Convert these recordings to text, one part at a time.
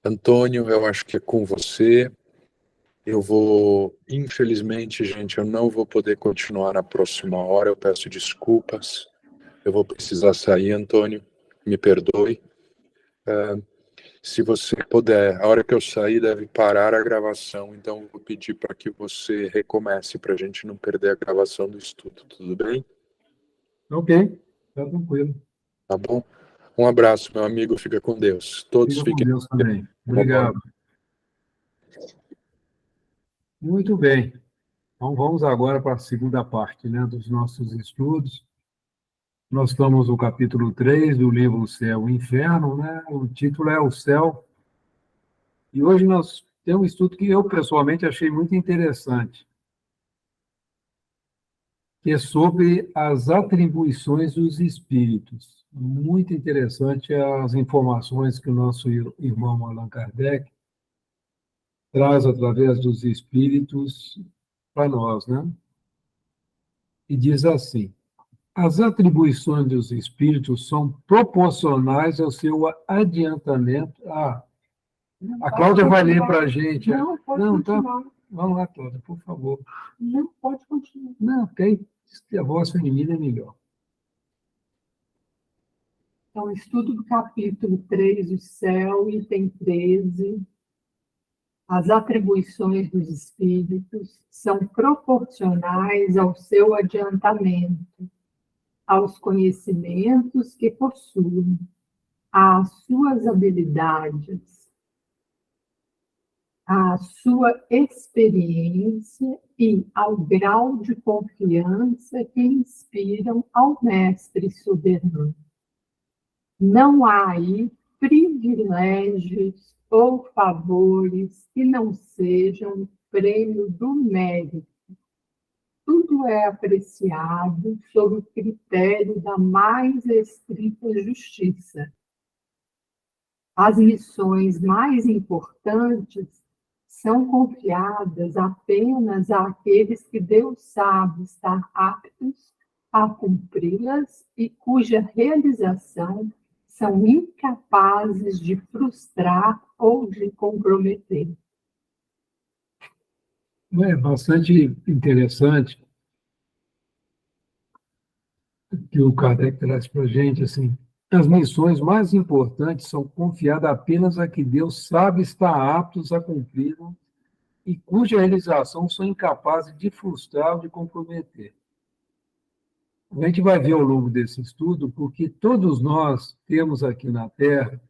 Antônio, eu acho que é com você. Eu vou, infelizmente, gente, eu não vou poder continuar na próxima hora. Eu peço desculpas. Eu vou precisar sair, Antônio. Me perdoe. Se você puder, a hora que eu sair deve parar a gravação, então eu vou pedir para que você recomece para a gente não perder a gravação do estudo, tudo bem? Ok, tá tranquilo. Tá bom? Um abraço, meu amigo, fica com Deus. Todos Fica com fiquem Deus com Deus. também. Uma boa Obrigado. Muito bem. Então, vamos agora para a segunda parte, né, dos nossos estudos. Nós estamos no capítulo 3 do livro O Céu e o Inferno, né? O título é O Céu. E hoje nós temos um estudo que eu, pessoalmente, achei muito interessante, que é sobre as atribuições dos espíritos. Muito interessante as informações que o nosso irmão Allan Kardec traz através dos espíritos para nós, né? E diz assim: as atribuições dos espíritos são proporcionais ao seu adiantamento. A Cláudia vai ler para a gente. Não, pode continuar. Tá. Vamos lá, Cláudia, por favor. Não, pode continuar. Não, tem a voz feminina é melhor. Então, estudo do capítulo 3, o céu, item 13. As atribuições dos espíritos são proporcionais ao seu adiantamento, aos conhecimentos que possuem, às suas habilidades, à sua experiência e ao grau de confiança que inspiram ao mestre soberano. Não há aí privilégios ou favores que não sejam prêmio do mérito. Tudo é apreciado sob o critério da mais estrita justiça. As missões mais importantes são confiadas apenas àqueles que Deus sabe estar aptos a cumpri-las e cuja realização são incapazes de frustrar ou de comprometer. É bastante interessante que o Kardec traz para a gente, assim, as missões mais importantes são confiadas apenas a que Deus sabe estar aptos a cumprir e cuja realização são incapazes de frustrar ou de comprometer. A gente vai ver ao longo desse estudo, porque todos nós temos aqui na Terra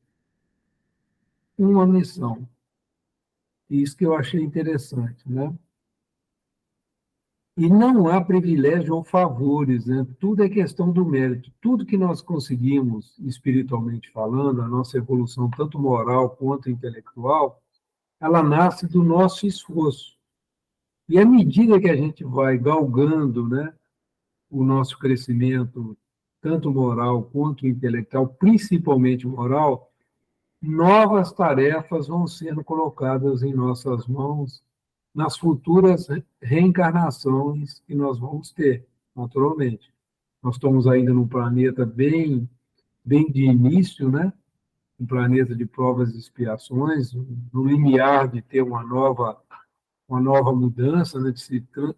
uma missão. Isso que eu achei interessante, né? E não há privilégio ou favores, né? Tudo é questão do mérito. Tudo que nós conseguimos, espiritualmente falando, a nossa evolução, tanto moral quanto intelectual, ela nasce do nosso esforço. E à medida que a gente vai galgando, né, o nosso crescimento, tanto moral quanto intelectual, principalmente moral, novas tarefas vão sendo colocadas em nossas mãos nas futuras reencarnações que nós vamos ter, naturalmente. Nós estamos ainda num planeta bem de início, né? Um planeta de provas e expiações, no limiar de ter uma nova mudança, né?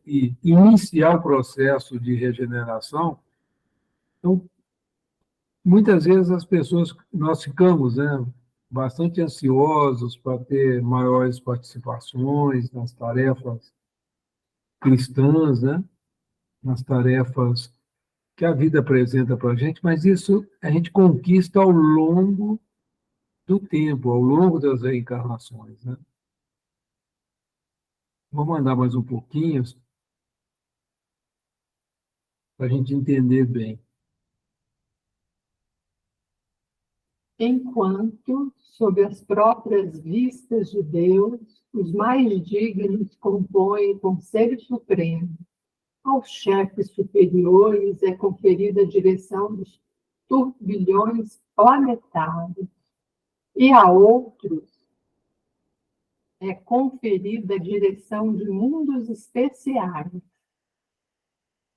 E iniciar o processo de regeneração. Então, muitas vezes as pessoas, nós ficamos, né, bastante ansiosos para ter maiores participações nas tarefas cristãs, né, nas tarefas que a vida apresenta para a gente, mas isso a gente conquista ao longo do tempo, ao longo das reencarnações, né? Vou mandar mais um pouquinho para a gente entender bem. Enquanto, sob as próprias vistas de Deus, os mais dignos compõem o Conselho Supremo, aos chefes superiores é conferida a direção dos turbilhões planetários, e a outros é conferida a direção de mundos especiais.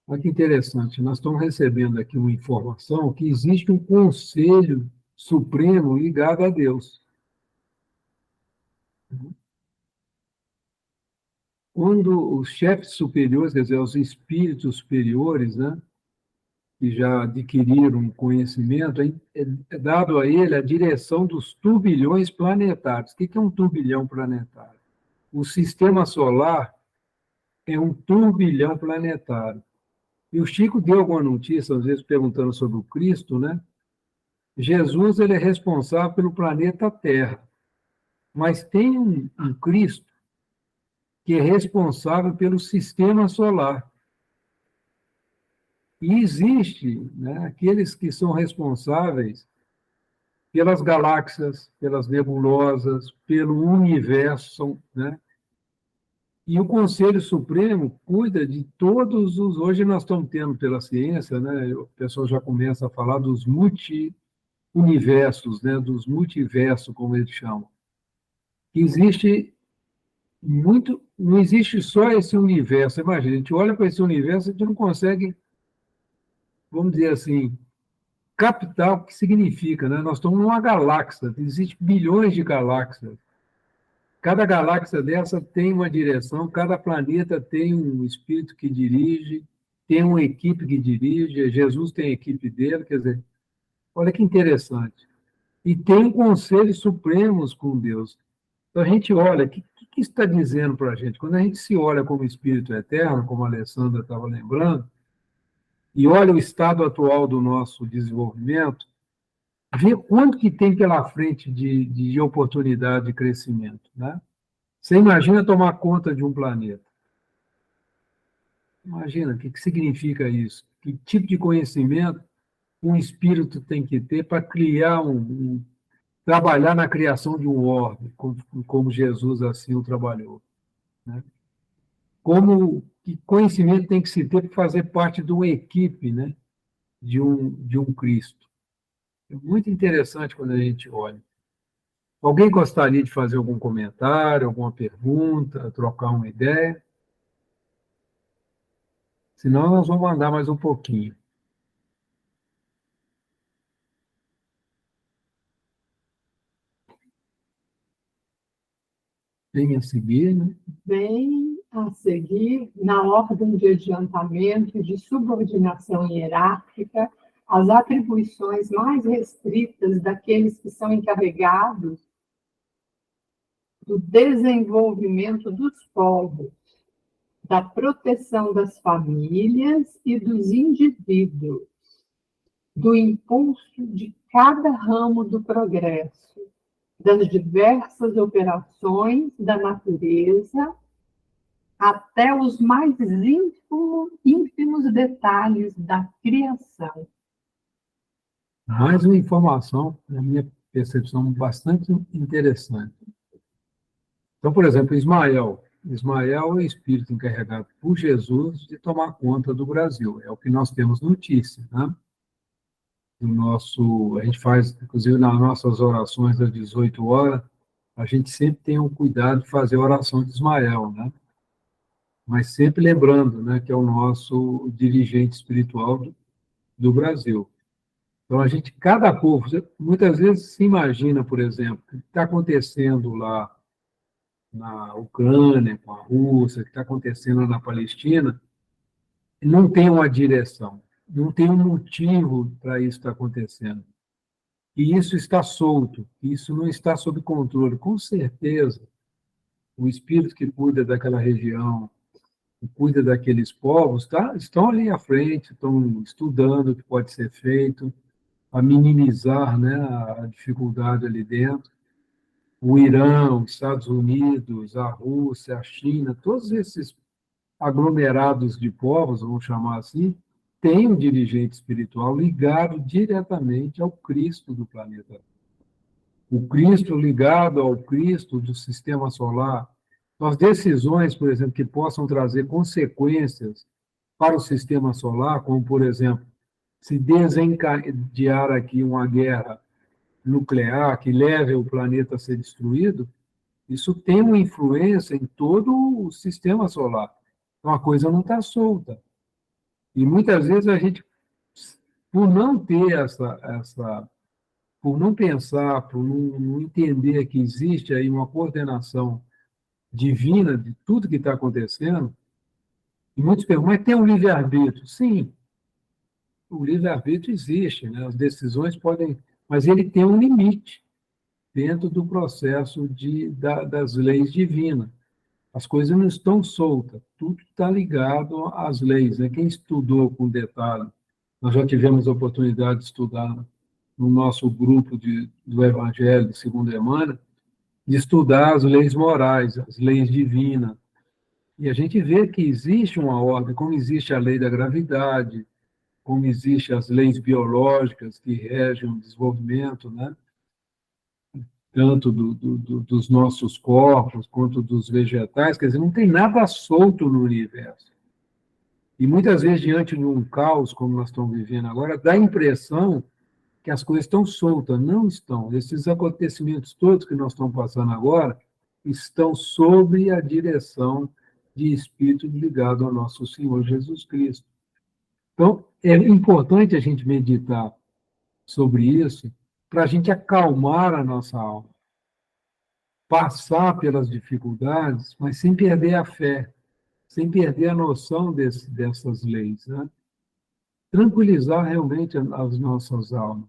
Olha que interessante, nós estamos recebendo aqui uma informação que existe um conselho supremo ligado a Deus. Quando os chefes superiores, quer dizer, os espíritos superiores, né, que já adquiriram conhecimento, é dado a ele a direção dos turbilhões planetários. O que é um turbilhão planetário? O sistema solar é um turbilhão planetário. E o Chico deu alguma notícia, às vezes perguntando sobre o Cristo, né? Jesus, ele é responsável pelo planeta Terra, mas tem um Cristo que é responsável pelo sistema solar. E existe, né, aqueles que são responsáveis pelas galáxias, pelas nebulosas, pelo universo, né? E o Conselho Supremo cuida de todos os... Hoje nós estamos tendo, pela ciência, né, o pessoal já começa a falar dos multi-universos, né, dos multiversos, como eles chamam. Existe muito... Não existe só esse universo. Imagina, a gente olha para esse universo e a gente não consegue, vamos dizer assim, captar o que significa, né? Nós estamos numa galáxia, existem bilhões de galáxias. Cada galáxia dessa tem uma direção, cada planeta tem um espírito que dirige, tem uma equipe que dirige, Jesus tem a equipe dele, quer dizer, olha que interessante. E tem um conselho supremos com Deus. Então a gente olha, o que está dizendo para a gente? Quando a gente se olha como espírito eterno, como a Alessandra estava lembrando, e olha o estado atual do nosso desenvolvimento, vê quanto que tem pela frente de oportunidade de crescimento, né? Você imagina tomar conta de um planeta. Imagina o que significa isso. Que tipo de conhecimento um espírito tem que ter para criar trabalhar na criação de um orbe, como Jesus assim o trabalhou, né? Que conhecimento tem que se ter para fazer parte de uma equipe, né? De um Cristo. É muito interessante quando a gente olha. Alguém gostaria de fazer algum comentário, alguma pergunta, trocar uma ideia? Senão, nós vamos andar mais um pouquinho. Vem a seguir, né? Vem a seguir, na ordem de adiantamento e de subordinação hierárquica, as atribuições mais restritas daqueles que são encarregados do desenvolvimento dos povos, da proteção das famílias e dos indivíduos, do impulso de cada ramo do progresso, das diversas operações da natureza, até os mais ínfimos detalhes da criação. Mais uma informação, na minha percepção, bastante interessante. Então, por exemplo, Ismael. Ismael é o espírito encarregado por Jesus de tomar conta do Brasil. É o que nós temos notícia, né? A gente faz, inclusive, nas nossas orações às 18 horas, a gente sempre tem o cuidado de fazer a oração de Ismael, né? Mas sempre lembrando, né, que é o nosso dirigente espiritual do Brasil. Então, cada povo, muitas vezes se imagina, por exemplo, o que está acontecendo lá na Ucrânia, com a Rússia, o que está acontecendo na Palestina, não tem uma direção, não tem um motivo para isso estar acontecendo. E isso está solto, isso não está sob controle. Com certeza, o espírito que cuida daquela região, que cuida daqueles povos, estão ali à frente, estão estudando o que pode ser feito, a minimizar, né, a dificuldade ali dentro. O Irã, os Estados Unidos, a Rússia, a China, todos esses aglomerados de povos, vamos chamar assim, têm um dirigente espiritual ligado diretamente ao Cristo do planeta. O Cristo ligado ao Cristo do sistema solar. Então, as decisões, por exemplo, que possam trazer consequências para o sistema solar, como, por exemplo, se desencadear aqui uma guerra nuclear que leve o planeta a ser destruído, isso tem uma influência em todo o sistema solar. Então, a coisa não está solta. E muitas vezes a gente, por não ter por não pensar, por não entender que existe aí uma coordenação divina de tudo que está acontecendo, e muitos perguntam, mas tem um livre-arbítrio? Sim, o livre-arbítrio existe, né? As decisões podem, mas ele tem um limite dentro do processo das leis divinas. As coisas não estão soltas, tudo está ligado às leis. Né? Quem estudou com detalhe, nós já tivemos a oportunidade de estudar no nosso grupo do Evangelho de Segunda Emana, de estudar as leis morais, as leis divinas. E a gente vê que existe uma ordem, como existe a lei da gravidade, como existem as leis biológicas que regem o desenvolvimento, né? Tanto dos nossos corpos quanto dos vegetais, quer dizer, não tem nada solto no universo. E muitas vezes, diante de um caos, como nós estamos vivendo agora, dá a impressão que as coisas estão soltas. Não estão. Esses acontecimentos todos que nós estamos passando agora estão sob a direção de espírito ligado ao nosso Senhor Jesus Cristo. Então, é importante a gente meditar sobre isso para a gente acalmar a nossa alma, passar pelas dificuldades, mas sem perder a fé, sem perder a noção dessas leis, né? Tranquilizar realmente as nossas almas.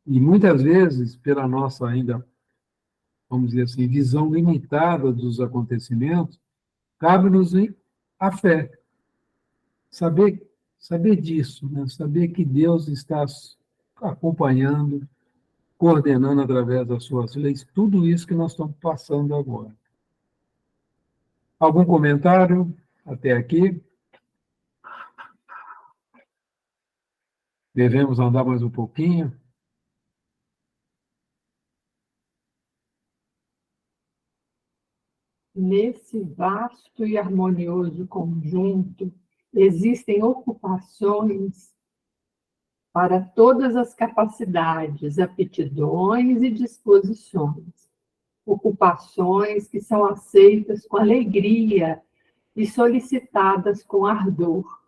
E muitas vezes, pela nossa ainda, vamos dizer assim, visão limitada dos acontecimentos, cabe-nos a fé. Saber disso, né? Saber que Deus está acompanhando, coordenando através das suas leis, tudo isso que nós estamos passando agora. Algum comentário até aqui? Devemos andar mais um pouquinho? Nesse vasto e harmonioso conjunto, existem ocupações para todas as capacidades, aptidões e disposições. Ocupações que são aceitas com alegria e solicitadas com ardor,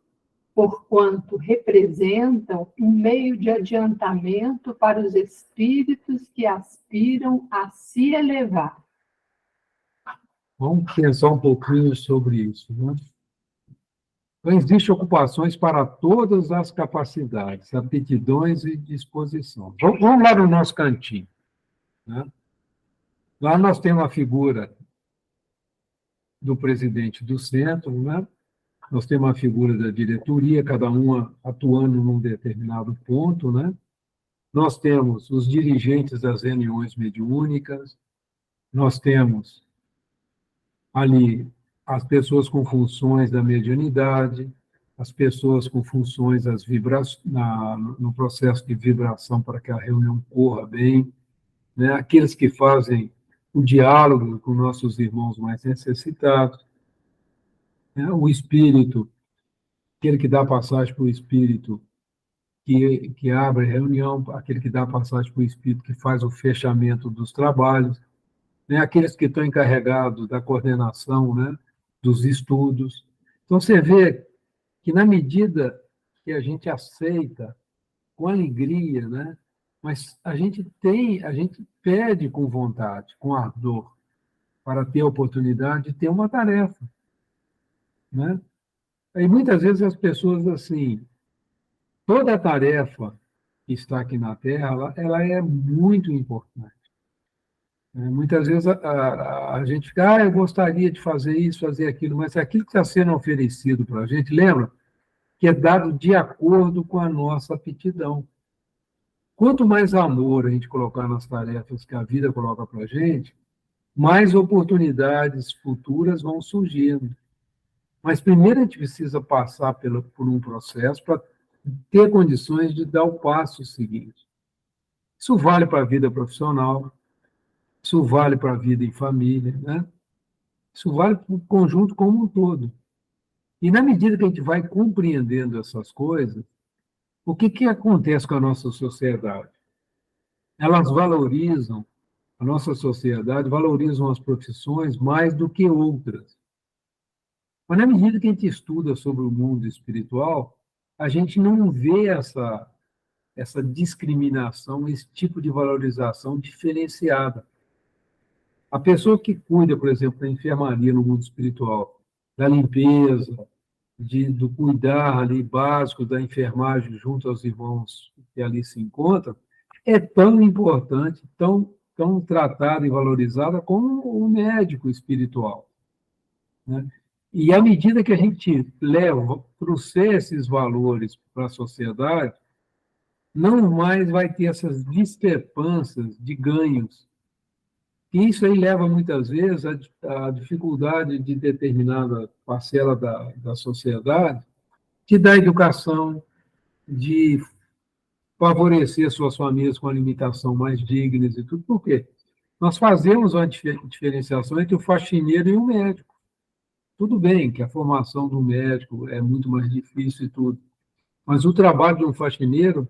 porquanto representam um meio de adiantamento para os espíritos que aspiram a se elevar. Vamos pensar um pouquinho sobre isso, né? Então, existem ocupações para todas as capacidades, aptidões e disposição. Vamos lá no nosso cantinho, né? Lá nós temos a figura do presidente do centro, né? Nós temos a figura da diretoria, cada uma atuando num determinado ponto, né? Nós temos os dirigentes das reuniões mediúnicas, nós temos ali as pessoas com funções da mediunidade, as pessoas com funções no processo de vibração para que a reunião corra bem, né? Aqueles que fazem o diálogo com nossos irmãos mais necessitados, né? O espírito, aquele que dá passagem para o espírito que abre a reunião, aquele que dá passagem para o espírito que faz o fechamento dos trabalhos, né? Aqueles que estão encarregados da coordenação, né? Dos estudos. Então, você vê que, na medida que a gente aceita com alegria, né? Mas a gente pede com vontade, com ardor, para ter a oportunidade de ter uma tarefa, né? Aí, muitas vezes, as pessoas, assim, toda a tarefa que está aqui na Terra, ela é muito importante. Muitas vezes a gente fica, eu gostaria de fazer isso, fazer aquilo, mas aquilo que está sendo oferecido para a gente, lembra? Que é dado de acordo com a nossa aptidão. Quanto mais amor a gente colocar nas tarefas que a vida coloca para a gente, mais oportunidades futuras vão surgindo. Mas primeiro a gente precisa passar por um processo para ter condições de dar o passo seguinte. Isso vale para a vida profissional, isso vale para a vida em família, né? Isso vale para o conjunto como um todo. E na medida que a gente vai compreendendo essas coisas, o que acontece com a nossa sociedade? Elas valorizam, a nossa sociedade valorizam as profissões mais do que outras. Mas na medida que a gente estuda sobre o mundo espiritual, a gente não vê essa discriminação, esse tipo de valorização diferenciada. A pessoa que cuida, por exemplo, da enfermaria no mundo espiritual, da limpeza, do cuidar ali básico da enfermagem junto aos irmãos que ali se encontram, é tão importante, tão tratada e valorizada como o médico espiritual, né? E à medida que a gente trouxer esses valores para a sociedade, não mais vai ter essas discrepâncias de ganhos. E isso aí leva, muitas vezes, à dificuldade de determinada parcela da sociedade de dar educação, de favorecer suas famílias com alimentação mais dignas e tudo. Por quê? Nós fazemos uma diferenciação entre o faxineiro e o médico. Tudo bem que a formação do médico é muito mais difícil e tudo, mas o trabalho de um faxineiro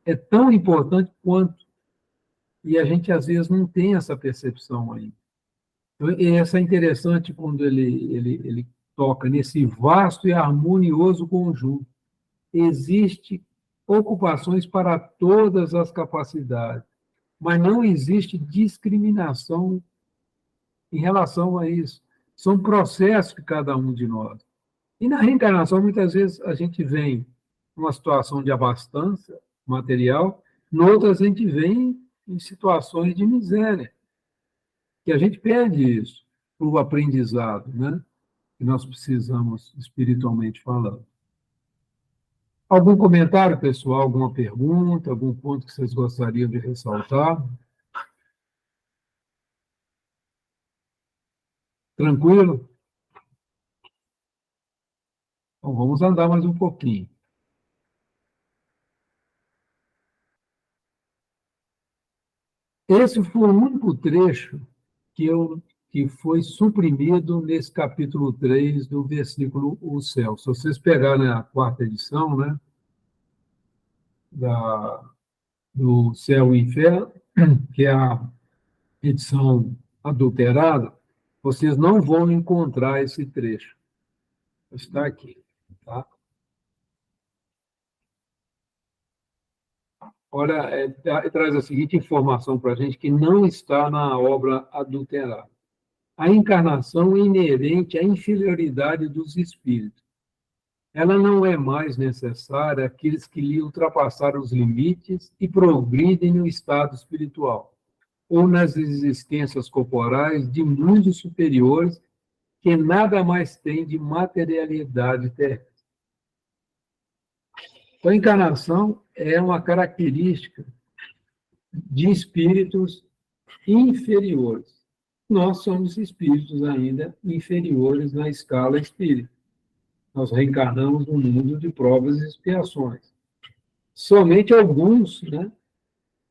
é tão importante quanto, e a gente, às vezes, não tem essa percepção ainda. Então, essa é interessante quando ele toca nesse vasto e harmonioso conjunto. Existe ocupações para todas as capacidades, mas não existe discriminação em relação a isso. São processos que cada um de nós. E na reencarnação, muitas vezes, a gente vem numa situação de abastança material, noutras a gente vem em situações de miséria, que a gente perde isso para o aprendizado, né? Que nós precisamos espiritualmente falando. Algum comentário, pessoal? Alguma pergunta? Algum ponto que vocês gostariam de ressaltar? Tranquilo? Então, vamos andar mais um pouquinho. Esse foi o único trecho que foi suprimido nesse capítulo 3 do versículo O Céu. Se vocês pegarem a quarta edição, né, do Céu e Inferno, que é a edição adulterada, vocês não vão encontrar esse trecho. Está aqui. Tá? Olha, traz a seguinte informação para a gente que não está na obra adulterada. A encarnação é inerente à inferioridade dos espíritos. Ela não é mais necessária àqueles que lhe ultrapassaram os limites e progridem no estado espiritual, ou nas existências corporais de mundos superiores que nada mais têm de materialidade terrestre. Então, a encarnação é uma característica de espíritos inferiores. Nós somos espíritos ainda inferiores na escala espírita. Nós reencarnamos no mundo de provas e expiações. Somente alguns, né,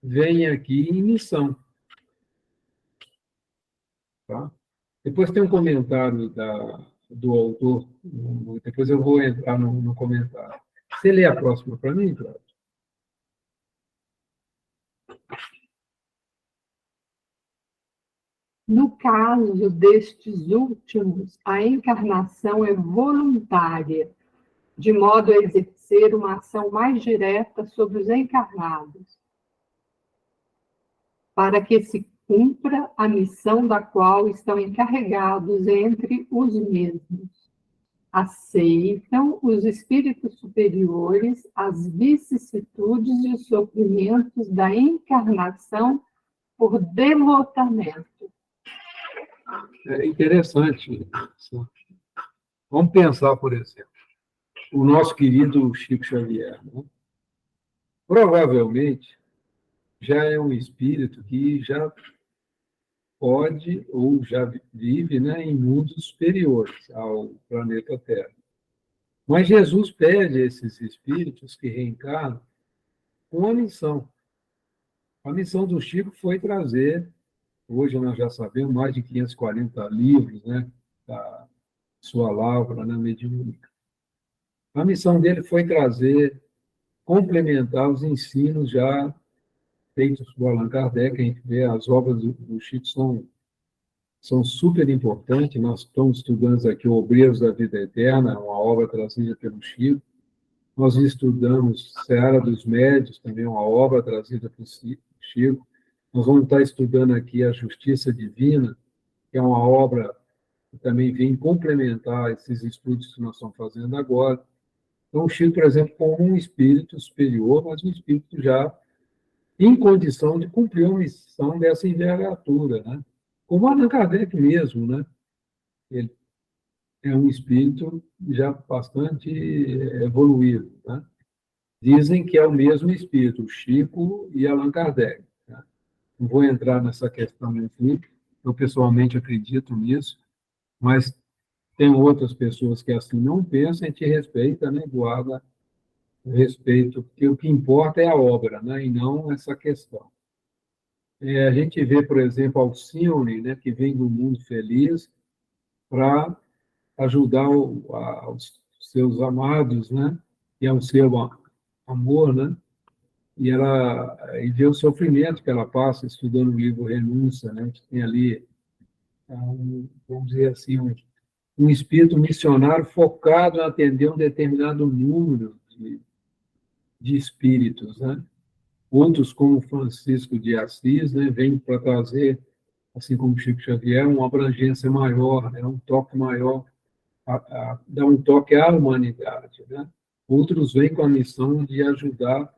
vêm aqui em missão. Tá? Depois tem um comentário do autor, depois eu vou entrar no comentário. Você lê a próxima para mim, Cláudio? No caso destes últimos, a encarnação é voluntária, de modo a exercer uma ação mais direta sobre os encarnados, para que se cumpra a missão da qual estão encarregados entre os mesmos. Aceitam os espíritos superiores as vicissitudes e sofrimentos da encarnação por devotamento. É interessante. Vamos pensar, por exemplo, o nosso querido Chico Xavier. Né? Provavelmente já é um espírito que já pode ou já vive, né, em mundos superiores ao planeta Terra. Mas Jesus pede a esses espíritos que reencarnam uma missão. A missão do Chico foi trazer, hoje nós já sabemos, mais de 540 livros, né, da sua lavra, né, mediúnica. A missão dele foi trazer, complementar os ensinos já feitos por Allan Kardec. A gente vê as obras do Chico são super importantes. Nós estamos estudando aqui o Obreiros da Vida Eterna, uma obra trazida pelo Chico. Nós estudamos Seara dos Médios, também uma obra trazida por Chico. Nós vamos estar estudando aqui a Justiça Divina, que é uma obra que também vem complementar esses estudos que nós estamos fazendo agora. Então, o Chico, por exemplo, como um espírito superior, mas um espírito já em condição de cumprir uma missão dessa envergadura, né? Como Allan Kardec mesmo, né? Ele é um espírito já bastante evoluído, né? Dizem que é o mesmo espírito, Chico e Allan Kardec. Né? Não vou entrar nessa questão aqui, eu pessoalmente acredito nisso, mas tem outras pessoas que assim não pensam, a gente respeita, né? Guarda o respeito, porque o que importa é a obra, né? E não essa questão. A gente vê, por exemplo, Alcione, né? Que vem do Mundo Feliz para ajudar os seus amados, né? E ao seu amor, né? E vê o sofrimento que ela passa estudando o livro Renúncia, né? A gente tem ali, vamos dizer assim, um espírito missionário focado em atender um determinado número de espíritos, né? Outros, como Francisco de Assis, né? Vêm para trazer, assim como Chico Xavier, uma abrangência maior, né? Um toque maior, dar um toque à humanidade, né? Outros vêm com a missão de ajudar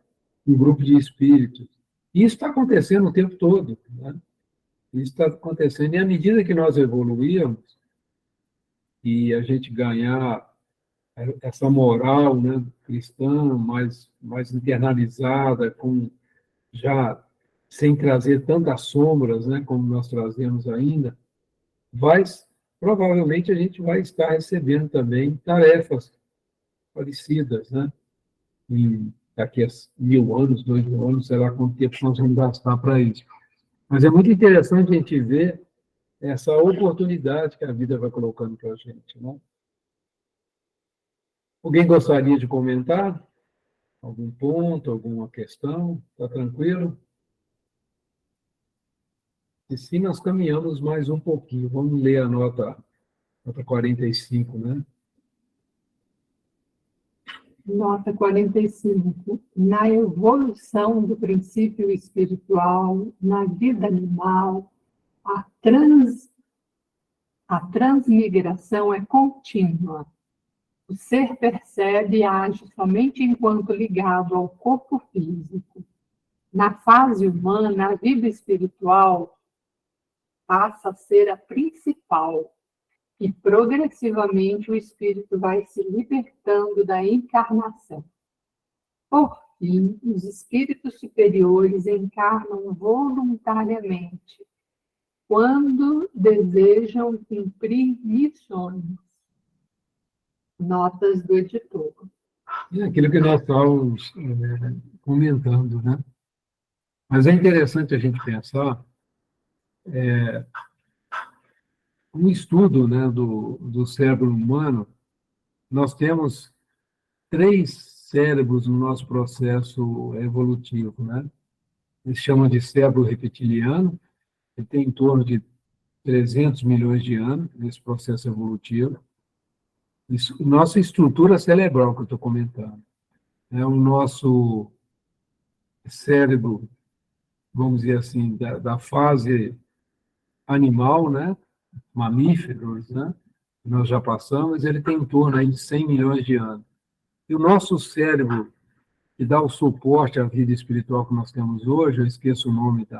um grupo de espíritos. E isso está acontecendo o tempo todo, né? Isso está acontecendo. E à medida que nós evoluímos e a gente ganhar essa moral, né, cristã mais internalizada, com já sem trazer tantas sombras, né, como nós trazemos ainda, provavelmente a gente vai estar recebendo também tarefas parecidas, né? Daqui a 1.000 anos, 2.000 anos, sei lá quanto tempo nós vamos gastar para isso. Mas é muito interessante a gente ver essa oportunidade que a vida vai colocando para a gente, né? Alguém gostaria de comentar? Algum ponto, alguma questão? Está tranquilo? E sim, nós caminhamos mais um pouquinho. Vamos ler a nota 45, né? Nota 45. Na evolução do princípio espiritual, na vida animal, a transmigração é contínua. O ser percebe e age somente enquanto ligado ao corpo físico. Na fase humana, a vida espiritual passa a ser a principal, e progressivamente o espírito vai se libertando da encarnação. Por fim, os espíritos superiores encarnam voluntariamente, quando desejam cumprir missões. Notas do editor. É aquilo que nós estávamos comentando, né? Mas é interessante a gente pensar um estudo, né, do cérebro humano. Nós temos 3 cérebros no nosso processo evolutivo, né? Eles chamam de cérebro reptiliano, que tem em torno de 300 milhões de anos nesse processo evolutivo. Isso, nossa estrutura cerebral que eu estou comentando. É o nosso cérebro, vamos dizer assim, da fase animal, né? Mamíferos, né? Nós já passamos, ele tem em torno aí de 100 milhões de anos. E o nosso cérebro, que dá o suporte à vida espiritual que nós temos hoje, eu esqueço o nome que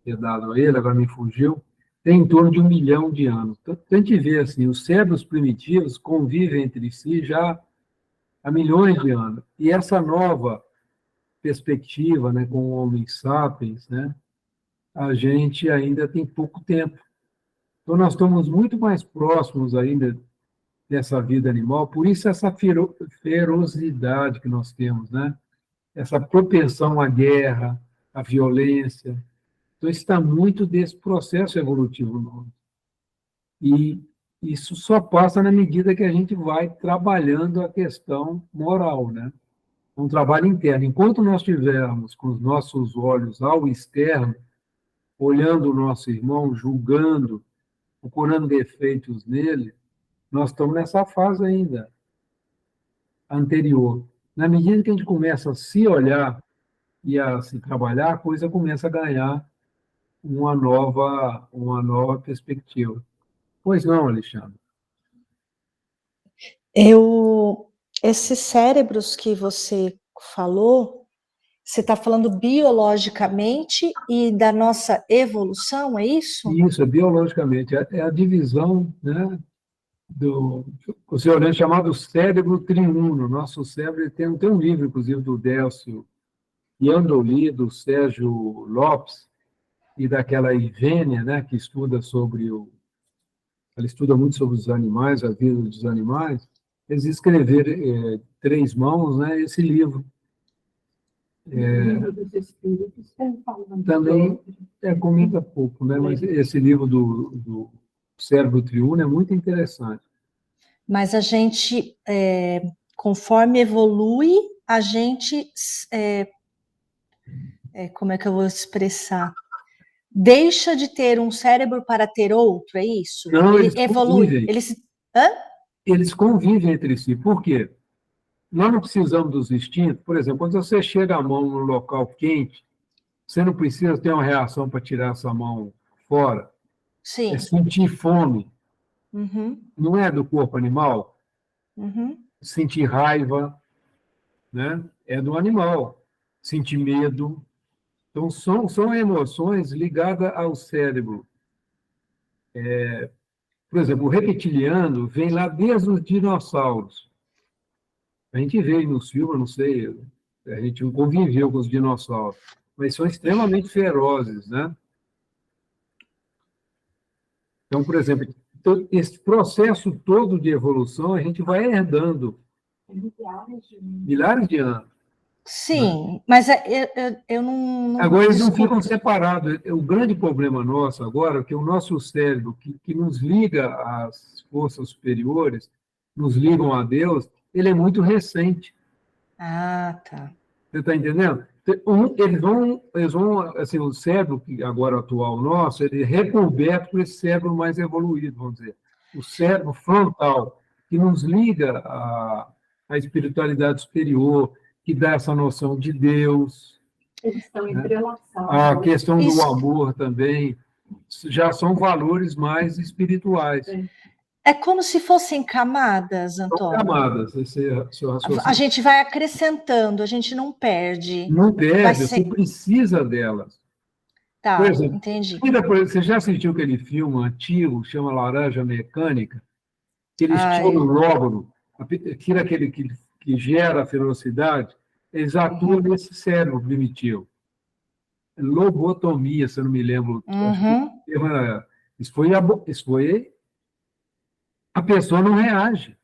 é dado a ele, agora me fugiu, tem em torno de 1 milhão de anos. Então, a gente vê assim, os cérebros primitivos convivem entre si já há milhões de anos. E essa nova perspectiva, né, com o Homo sapiens, né, a gente ainda tem pouco tempo. Então, nós estamos muito mais próximos ainda dessa vida animal, por isso essa ferocidade que nós temos, né? Essa propensão à guerra, à violência. Então, isso está muito desse processo evolutivo nosso. E isso só passa na medida que a gente vai trabalhando a questão moral, né? Um trabalho interno. Enquanto nós estivermos com os nossos olhos ao externo, olhando o nosso irmão, julgando, procurando defeitos nele, nós estamos nessa fase ainda anterior. Na medida que a gente começa a se olhar e a se trabalhar, a coisa começa a ganhar uma nova perspectiva. Pois não, Alexandre? Esses cérebros que você falou, você está falando biologicamente e da nossa evolução, é isso? Isso, é biologicamente. É a divisão, né, o senhor chamado cérebro triuno. Nosso cérebro tem um livro, inclusive, do Délcio Iandoli, do Sérgio Lopes, e daquela Ivênia, né, que estuda ela estuda muito sobre os animais, a vida dos animais. Eles escreveram, três mãos, né, esse livro. O livro dos Espíritos tem falando Também sobre. comenta pouco, né, mas esse livro do Cérebro Triuno é muito interessante. Mas a gente, conforme evolui, a gente, como é que eu vou expressar? Deixa de ter um cérebro para ter outro, é isso? Não, Ele eles evolui. convivem. Hã? Eles convivem entre si. Por quê? Nós não precisamos dos instintos. Por exemplo, quando você chega a mão num local quente, você não precisa ter uma reação para tirar essa mão fora. Sim. É sentir fome. Uhum. Não é do corpo animal? Uhum. Sentir raiva, né? É do animal. Sentir medo. Então, são emoções ligadas ao cérebro. Por exemplo, o reptiliano vem lá desde os dinossauros. A gente vê nos filmes, não sei, a gente não conviveu com os dinossauros, mas são extremamente ferozes, né? Então, por exemplo, esse processo todo de evolução a gente vai herdando milhares de anos. Sim, mas eu não. Agora, eles não Desculpa. ficam separados. O grande problema nosso agora é que o nosso cérebro, que nos liga às forças superiores, nos ligam a Deus, ele é muito recente. Ah, tá. Você está entendendo? Eles vão, assim, o cérebro que agora atual nosso, ele é recoberto por esse cérebro mais evoluído, vamos dizer. O cérebro frontal, que nos liga à espiritualidade superior, que dá essa noção de Deus. Eles estão entrelaçados. A questão Isso. do amor também, já são valores mais espirituais. É como se fossem camadas, São Antônio. camadas, esse é o seu raciocínio. A gente vai acrescentando, a gente não perde. Não perde, ser... você precisa delas. Tá, Por exemplo, entendi. Você já assistiu aquele filme antigo, chama Laranja Mecânica? Que eles Ai. tiram o lóbulo, aquele que gera a ferocidade, eles atuam nesse cérebro primitivo. Lobotomia, se eu não me lembro. Uhum. Isso foi... A pessoa não reage.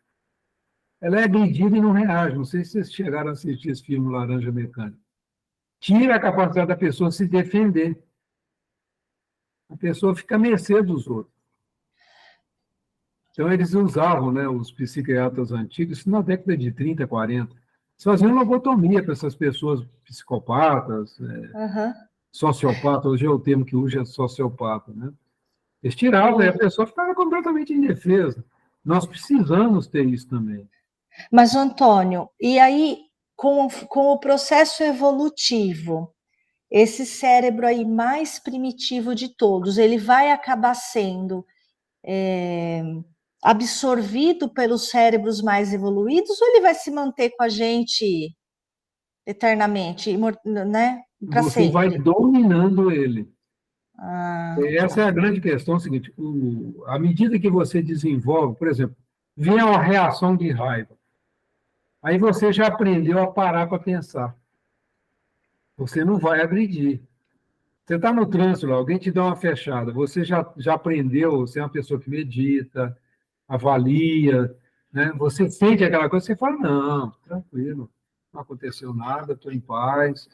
Ela é agredida e não reage. Não sei se vocês chegaram a assistir esse filme Laranja Mecânica. Tira a capacidade da pessoa se defender. A pessoa fica à mercê dos outros. Então, eles usavam, né, os psiquiatras antigos, isso na década de 30, 40, eles faziam lobotomia para essas pessoas psicopatas, sociopatas, hoje é o termo que usa, é sociopata, né? Eles tiravam, e a pessoa ficava completamente indefesa. Nós precisamos ter isso também. Mas, Antônio, e aí, com o processo evolutivo, esse cérebro aí mais primitivo de todos, ele vai acabar sendo absorvido pelos cérebros mais evoluídos ou ele vai se manter com a gente eternamente, né? Para sempre? Você vai dominando ele. Ah, Essa é a grande questão, é o seguinte, à medida que você desenvolve, por exemplo, vem uma reação de raiva, aí você já aprendeu a parar para pensar. Você não vai agredir. Você está no trânsito, alguém te dá uma fechada, você já aprendeu, você é uma pessoa que medita, avalia, né? Você sente aquela coisa, você fala, não, tranquilo, não aconteceu nada, estou em paz,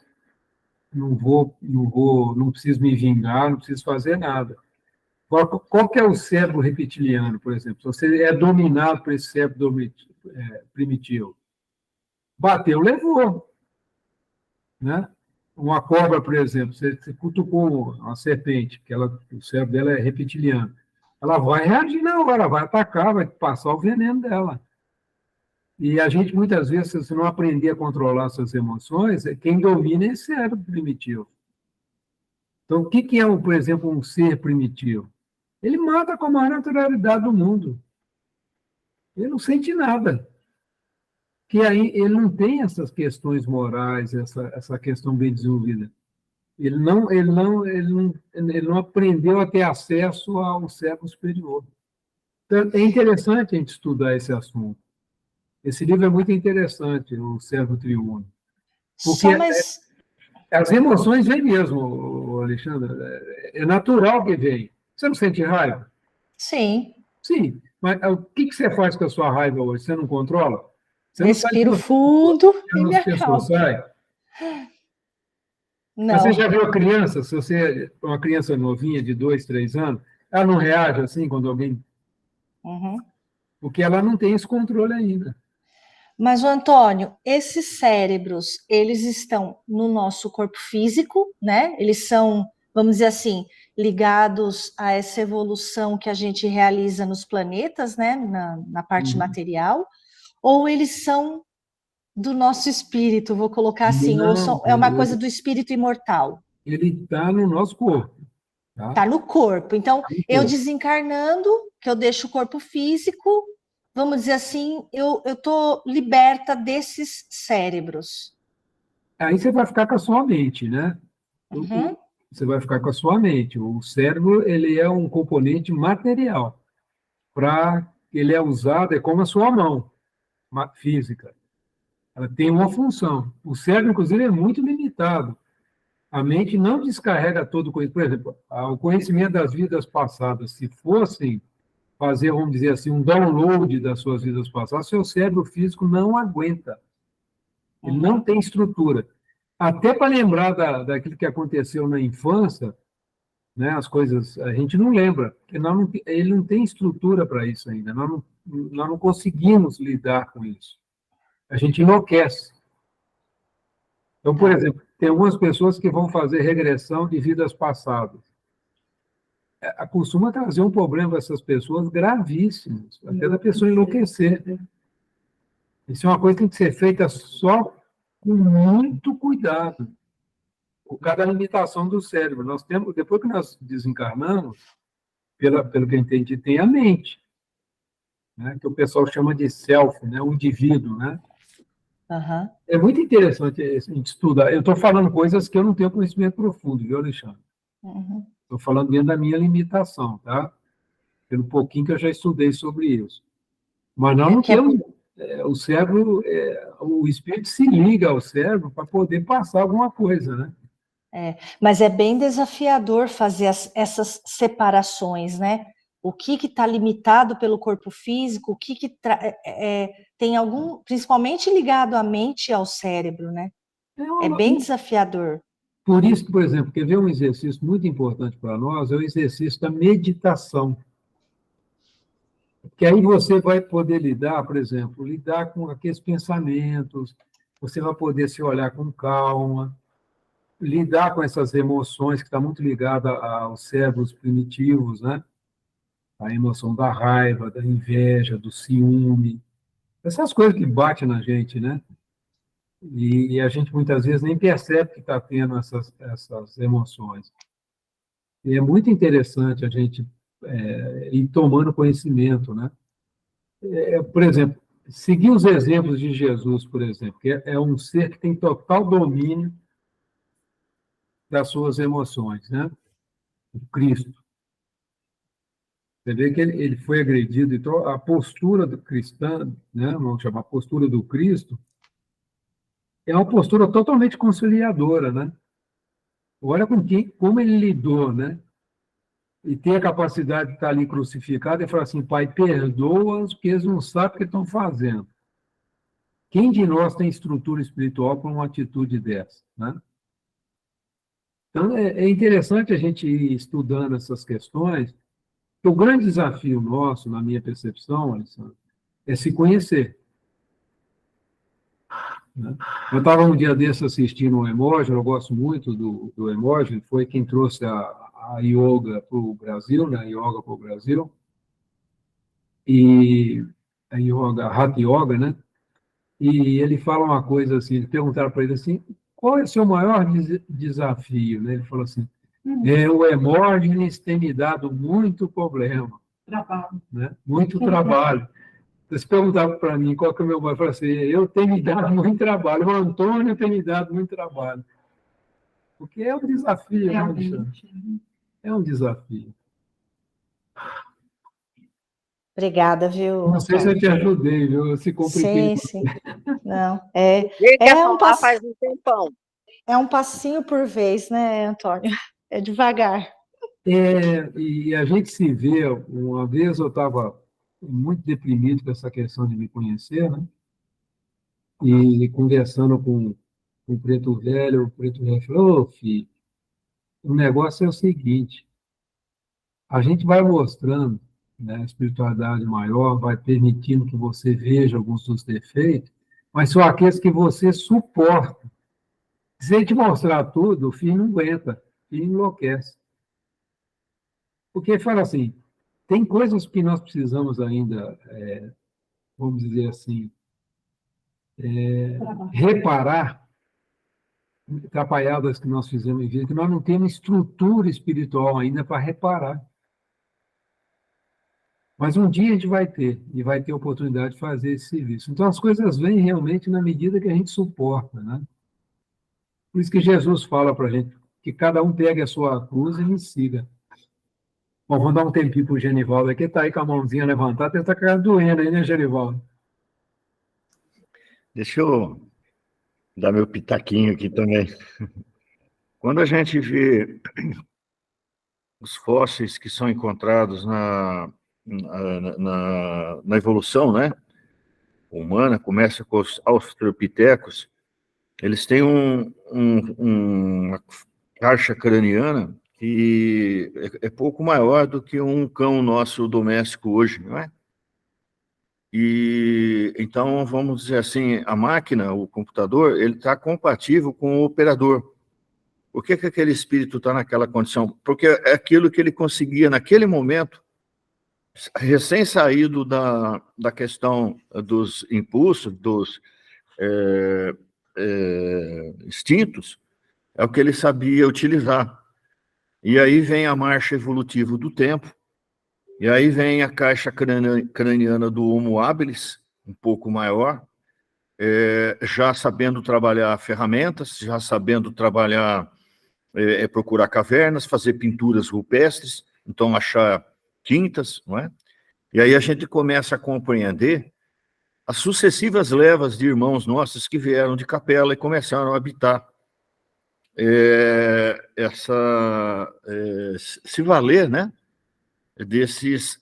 não preciso me vingar, não preciso fazer nada. Qual que é o cérebro reptiliano, por exemplo? Se você é dominado por esse cérebro primitivo, bateu, levou, né? Uma cobra, por exemplo, você cutucou uma serpente, que o cérebro dela é reptiliano. Ela vai reagir na hora, vai atacar, vai passar o veneno dela. E a gente, muitas vezes, se não aprender a controlar suas emoções, quem domina é esse cérebro primitivo. Então, o que é, por exemplo, um ser primitivo? Ele mata com a maior naturalidade do mundo. Ele não sente nada. Que aí ele não tem essas questões morais, essa questão bem desenvolvida. Ele não aprendeu a ter acesso ao cérebro superior. Então, é interessante a gente estudar esse assunto. Esse livro é muito interessante, o Cérebro Triuno. Porque as emoções vêm mesmo, Alexandre. É natural que vem. Você não sente raiva? Sim. Sim. Mas o que você faz com a sua raiva hoje? Você não controla? Você Respiro fundo e me acalmo. Não. Você já viu a criança? Se você é uma criança novinha de 2, 3 anos, ela não reage assim quando alguém... Uhum. Porque ela não tem esse controle ainda. Mas, Antônio, esses cérebros, eles estão no nosso corpo físico, né? Eles são, vamos dizer assim, ligados a essa evolução que a gente realiza nos planetas, né? Na parte material, ou eles são do nosso espírito, vou colocar assim, ou é uma coisa do espírito imortal? Ele está no nosso corpo. Está no corpo. Então, eu desencarnando, que eu deixo o corpo físico, vamos dizer assim, eu estou liberta desses cérebros. Aí você vai ficar com a sua mente, né? Uhum. Você vai ficar com a sua mente. O cérebro, ele é um componente material. Ele é usado, é como a sua mão física. Ela tem uma função. O cérebro, inclusive, é muito limitado. A mente não descarrega todo o conhecimento. Por exemplo, o conhecimento das vidas passadas, se fossem fazer, vamos dizer assim, um download das suas vidas passadas, seu cérebro físico não aguenta. Ele não tem estrutura. Até para lembrar daquilo que aconteceu na infância, né, as coisas, a gente não lembra, porque ele não tem estrutura para isso ainda. Nós não conseguimos lidar com isso. A gente enlouquece. Então, por exemplo, tem algumas pessoas que vão fazer regressão de vidas passadas. Costuma trazer um problema para essas pessoas gravíssimos, até da pessoa enlouquecer. Isso é uma coisa que tem que ser feita só com muito cuidado, por causa da limitação do cérebro. Nós temos, depois que nós desencarnamos, pelo que eu entendi, tem a mente, né, que o pessoal chama de self, né, o indivíduo, né? Uhum. É muito interessante a gente estudar. Eu estou falando coisas que eu não tenho conhecimento profundo, viu, Alexandre? Estou falando dentro da minha limitação, tá? Pelo pouquinho que eu já estudei sobre isso. Mas nós não temos... o cérebro, o espírito se liga ao cérebro para poder passar alguma coisa, né? Mas é bem desafiador fazer essas separações, né? O que está limitado pelo corpo físico, o que tem algum, principalmente ligado à mente e ao cérebro, né? É bem desafiador. Por isso que, por exemplo, quer ver um exercício muito importante para nós, é o exercício da meditação. Porque aí você vai poder lidar, por exemplo, lidar com aqueles pensamentos, você vai poder se olhar com calma, lidar com essas emoções que está muito ligada aos cérebros primitivos, né? A emoção da raiva, da inveja, do ciúme, essas coisas que batem na gente, né? E a gente muitas vezes nem percebe que está tendo essas emoções. E é muito interessante a gente ir tomando conhecimento, né? Por exemplo, seguir os exemplos de Jesus, por exemplo, que é um ser que tem total domínio das suas emoções, né? O Cristo. Você vê que ele foi agredido, então a postura do cristão, né? Vamos chamar a postura do Cristo, é uma postura totalmente conciliadora, né? Olha como ele lidou, né? E tem a capacidade de estar ali crucificado e falar assim, Pai, perdoa-os, porque eles não sabem o que estão fazendo. Quem de nós tem estrutura espiritual para uma atitude dessa, né? Então, é interessante a gente ir estudando essas questões, porque o grande desafio nosso, na minha percepção, Alessandro, é se conhecer. Né? Eu estava um dia desse assistindo o Hermógenes, eu gosto muito do Hermógenes, foi quem trouxe a yoga para o Brasil, né? A yoga para o Brasil, e a yoga, a Hatha Yoga, né? e ele fala uma coisa assim, perguntaram para ele assim, qual é o seu maior desafio? Né? Ele falou assim, o Hemógenes tem me dado muito problema. Trabalho. Né? Muito trabalho. Eles perguntavam para mim qual que é o meu maior, eu falei assim, eu tenho me dado muito trabalho, o Antônio tem me dado muito trabalho. Porque é um desafio, né, Alexandre? É um desafio. Obrigada, viu, Não sei se eu Antônio? te ajudei, viu? Eu se compliquei. Sim, sim. Não, Ele quer é um falar faz um tempão. é um passinho por vez, né, Antônio? É devagar. E a gente se vê, uma vez eu estava muito deprimido com essa questão de me conhecer, né? E conversando com o Preto Velho falou, ô, filho, o negócio é o seguinte, a gente vai mostrando, né, a espiritualidade maior, vai permitindo que você veja alguns dos defeitos, mas são aqueles que você suporta. Se a gente mostrar tudo, o filho não aguenta, o filho enlouquece. Porque fala assim, tem coisas que nós precisamos ainda, vamos dizer assim, reparar, atrapalhadas que nós fizemos em vida, que nós não temos estrutura espiritual ainda para reparar. Mas um dia a gente vai ter, e vai ter oportunidade de fazer esse serviço. Então as coisas vêm realmente na medida que a gente suporta, né? Por isso que Jesus fala para a gente que cada um pegue a sua cruz e me siga. Bom, vamos dar um tempinho para o Genivaldo aqui, está aí com a mãozinha levantada, está com a cara doendo aí, né, Genivaldo? Deixa eu dar meu pitaquinho aqui também. Quando a gente vê os fósseis que são encontrados na evolução, né, humana, começa com os australopitecos, eles têm uma caixa craniana que é pouco maior do que um cão nosso doméstico hoje, não é? E então, vamos dizer assim, a máquina, o computador, ele está compatível com o operador. Por que aquele espírito está naquela condição? Porque é aquilo que ele conseguia naquele momento, recém-saído da questão dos impulsos, dos instintos, é o que ele sabia utilizar. E aí vem a marcha evolutiva do tempo, e aí vem a caixa craniana do Homo habilis, um pouco maior, já sabendo trabalhar ferramentas, já sabendo trabalhar, procurar cavernas, fazer pinturas rupestres, então achar tintas, não é? E aí a gente começa a compreender as sucessivas levas de irmãos nossos que vieram de Capela e começaram a habitar se valer, né, desses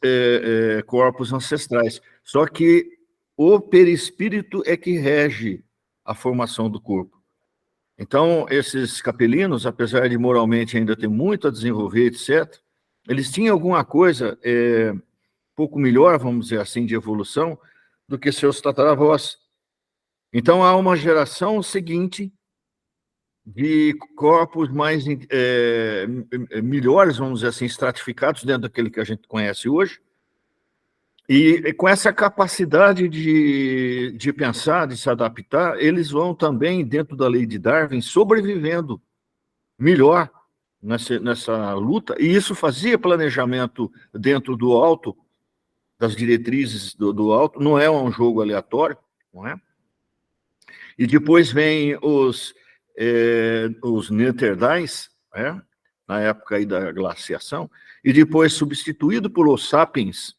corpos ancestrais. Só que o perispírito é que rege a formação do corpo. Então, esses capelinos, apesar de moralmente ainda ter muito a desenvolver, etc., eles tinham alguma coisa pouco melhor, vamos dizer assim, de evolução, do que seus tataravós. Então, há uma geração seguinte de corpos mais melhores, vamos dizer assim, estratificados dentro daquele que a gente conhece hoje, e com essa capacidade de pensar, de se adaptar, eles vão também, dentro da lei de Darwin, sobrevivendo melhor nessa luta, e isso fazia planejamento dentro do alto, das diretrizes do alto, não é um jogo aleatório, não é? E depois vem os Neandertais, na época aí da glaciação, e depois substituído por Homo sapiens,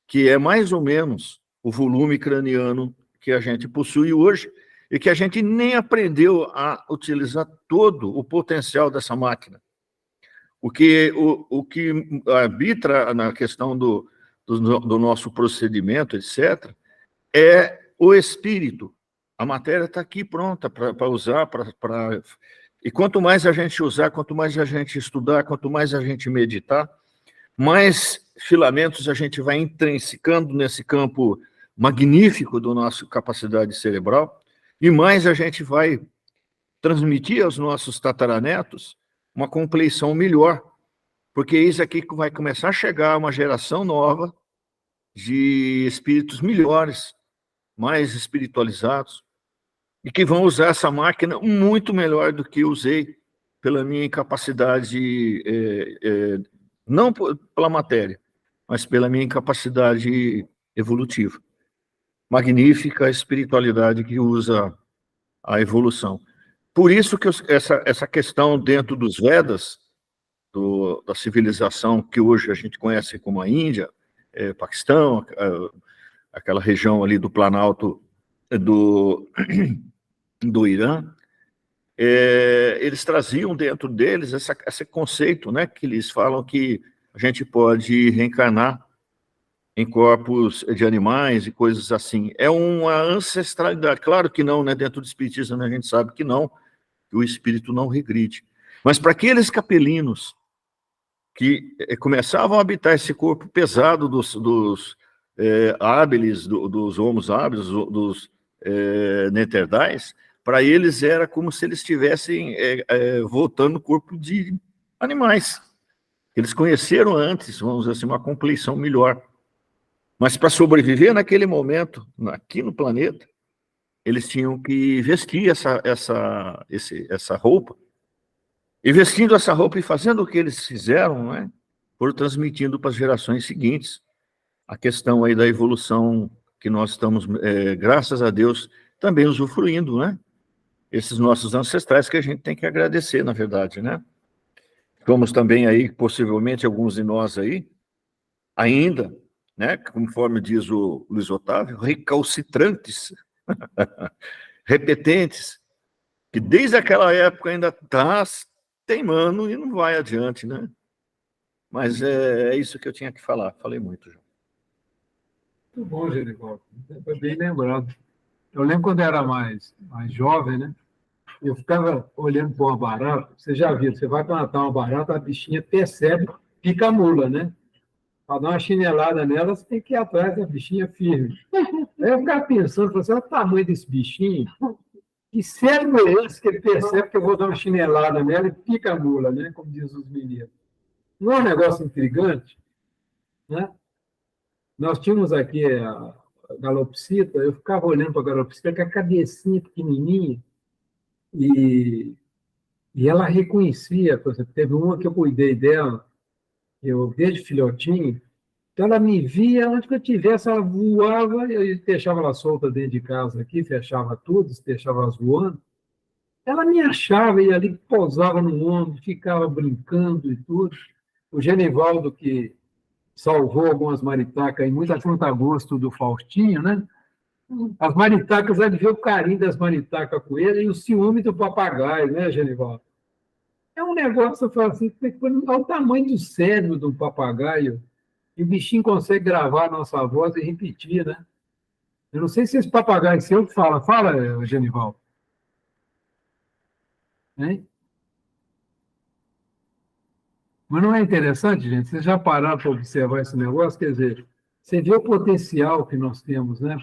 que é mais ou menos o volume craniano que a gente possui hoje, e que a gente nem aprendeu a utilizar todo o potencial dessa máquina. O que arbitra na questão do nosso procedimento, etc., é o espírito. A matéria está aqui pronta para usar, e quanto mais a gente usar, quanto mais a gente estudar, quanto mais a gente meditar, mais filamentos a gente vai intrinsecando nesse campo magnífico da nossa capacidade cerebral, e mais a gente vai transmitir aos nossos tataranetos uma compleição melhor, porque isso aqui vai começar a chegar uma geração nova de espíritos melhores, mais espiritualizados, e que vão usar essa máquina muito melhor do que eu usei pela minha incapacidade, não pela matéria, mas pela minha incapacidade evolutiva. Magnífica a espiritualidade que usa a evolução. Por isso que essa questão dentro dos Vedas, da civilização que hoje a gente conhece como a Índia, Paquistão, aquela região ali do Planalto do Irã, eles traziam dentro deles esse conceito, né, que eles falam que a gente pode reencarnar em corpos de animais e coisas assim. É uma ancestralidade. Claro que não, né, dentro do espiritismo a gente sabe que não, que o espírito não regride. Mas para aqueles capelinos que começavam a habitar esse corpo pesado dos hábiles, dos homos hábiles, dos neandertais, para eles era como se eles estivessem voltando no corpo de animais. Eles conheceram antes, vamos dizer assim, uma compleição melhor. Mas para sobreviver naquele momento, aqui no planeta, eles tinham que vestir essa roupa. E vestindo essa roupa e fazendo o que eles fizeram, né, foram transmitindo para as gerações seguintes a questão aí da evolução que nós estamos, graças a Deus, também usufruindo, né? Esses nossos ancestrais que a gente tem que agradecer, na verdade, né? Somos também aí, possivelmente, alguns de nós aí, ainda, né, conforme diz o Luiz Otávio, recalcitrantes, repetentes, que desde aquela época ainda está teimando e não vai adiante, né? Mas é isso que eu tinha que falar. Falei muito, João. Muito bom, Genivaldo. Foi bem lembrado. Eu lembro quando eu era mais jovem, né? Eu ficava olhando para uma barata. Você já viu, você vai matar uma barata, a bichinha percebe, pica a mula, né? Para dar uma chinelada nela, você tem que ir atrás da bichinha firme. Aí eu ficava pensando, falei assim, olha o tamanho desse bichinho, que cérebro é esse que ele percebe que eu vou dar uma chinelada nela e pica a mula, né? Como diz os meninos. Não é um negócio intrigante? Né? Nós tínhamos aqui a galopsita, eu ficava olhando para a galopsita com a cabecinha pequenininha e ela reconhecia, por exemplo, teve uma que eu cuidei dela, eu desde filhotinho, então ela me via, onde que eu tivesse, ela voava, eu deixava ela solta dentro de casa aqui, fechava tudo, deixava elas voando, ela me achava, ia ali, pousava no ombro, ficava brincando e tudo. O Genivaldo, que salvou algumas maritacas, e muita conta-gosto do Faustinho, né? As maritacas, ele vê o carinho das maritacas com ele e o ciúme do papagaio, né, Genivaldo? É um negócio, eu falo assim, olha o tamanho do cérebro do papagaio, e o bichinho consegue gravar a nossa voz e repetir, né? Eu não sei se esse papagaio seu fala, Genivaldo. Hein? Mas não é interessante, gente? Vocês já pararam para observar esse negócio? Quer dizer, você vê o potencial que nós temos, né?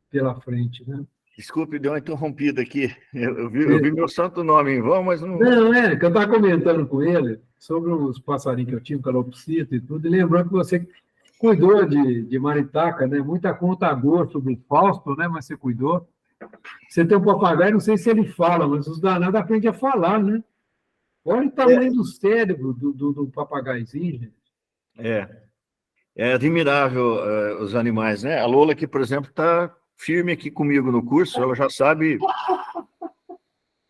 Pela frente, né? Desculpe, deu uma interrompida aqui. Eu vi meu santo nome em vão, mas não... Não, que eu estava comentando com ele sobre os passarinhos que eu tinha, calopsita e tudo, e lembrando que você cuidou de maritaca, né? Muita conta a gosto do Fausto, né? Mas você cuidou. Você tem um papagaio, não sei se ele fala, mas os danados aprendem a falar, né? Olha o tamanho do cérebro do papagaizinho, gente. É admirável os animais, né? A Lola aqui, por exemplo, está firme aqui comigo no curso, ela já sabe...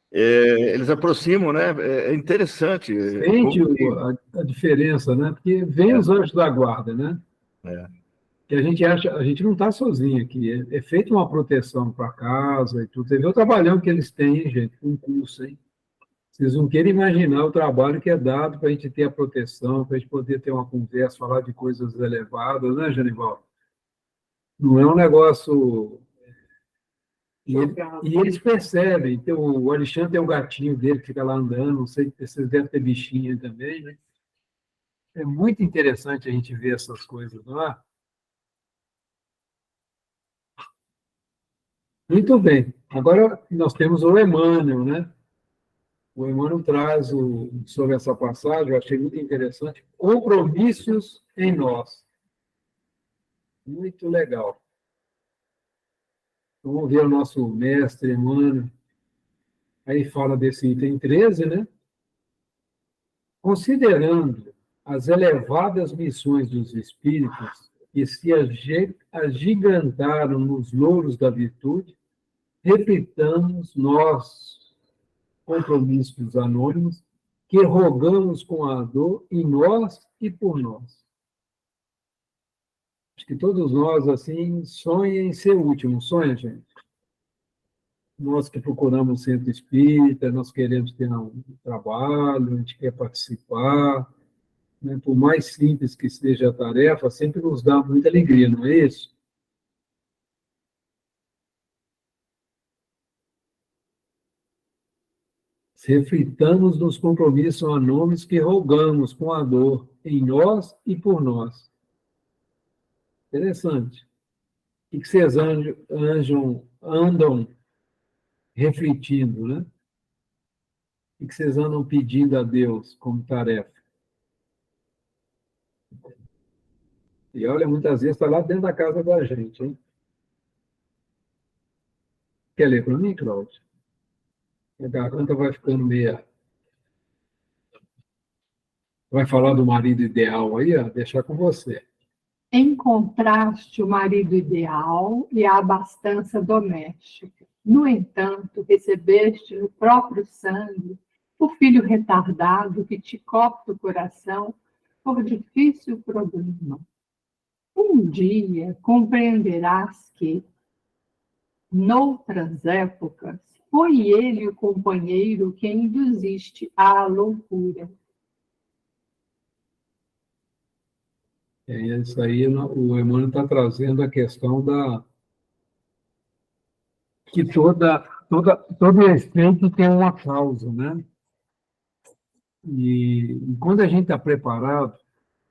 eles aproximam, né? É interessante. Sente a diferença, né? Porque vem os anjos da guarda, né? Que a gente acha, a gente não está sozinho aqui. É feita uma proteção para casa e tudo. Você vê o trabalhão que eles têm, hein, gente, com curso, hein? Vocês não querem imaginar o trabalho que é dado para a gente ter a proteção, para a gente poder ter uma conversa, falar de coisas elevadas, né, Genivaldo? Não é um negócio... E eles percebem. Então, o Alexandre tem um gatinho dele que fica lá andando, não sei se vocês devem ter bichinho também, né? É muito interessante a gente ver essas coisas, não é? Muito bem. Agora nós temos o Emmanuel, né? O Emmanuel traz sobre essa passagem, eu achei muito interessante, compromissos em nós. Muito legal. Então, vamos ver o nosso mestre Emmanuel. Aí fala desse item 13, né? Considerando as elevadas missões dos espíritos que se agigantaram nos louros da virtude, repitamos nós, compromissos anônimos, que rogamos com ardor em nós e por nós. Acho que todos nós, assim, sonham em ser último. Sonha, gente? Nós que procuramos o centro espírita, nós queremos ter um trabalho, a gente quer participar, né? Por mais simples que seja a tarefa, sempre nos dá muita alegria, não é isso? Reflitamos nos compromissos anônimos que rogamos com a dor em nós e por nós. Interessante. O que vocês andam refletindo, né? O que vocês andam pedindo a Deus como tarefa? E olha, muitas vezes está lá dentro da casa da gente, hein? Quer ler para mim, Cláudio? A garganta vai ficando meia. Vai falar do marido ideal aí, ó, deixar com você. Encontraste o marido ideal e a abastança doméstica. No entanto, recebeste no próprio sangue o filho retardado que te corta o coração por difícil problema. Um dia compreenderás que, noutras épocas, foi ele o companheiro que induziste à loucura. Isso aí, o Emmanuel está trazendo a questão que todo efeito tem uma causa, né? E quando a gente está preparado,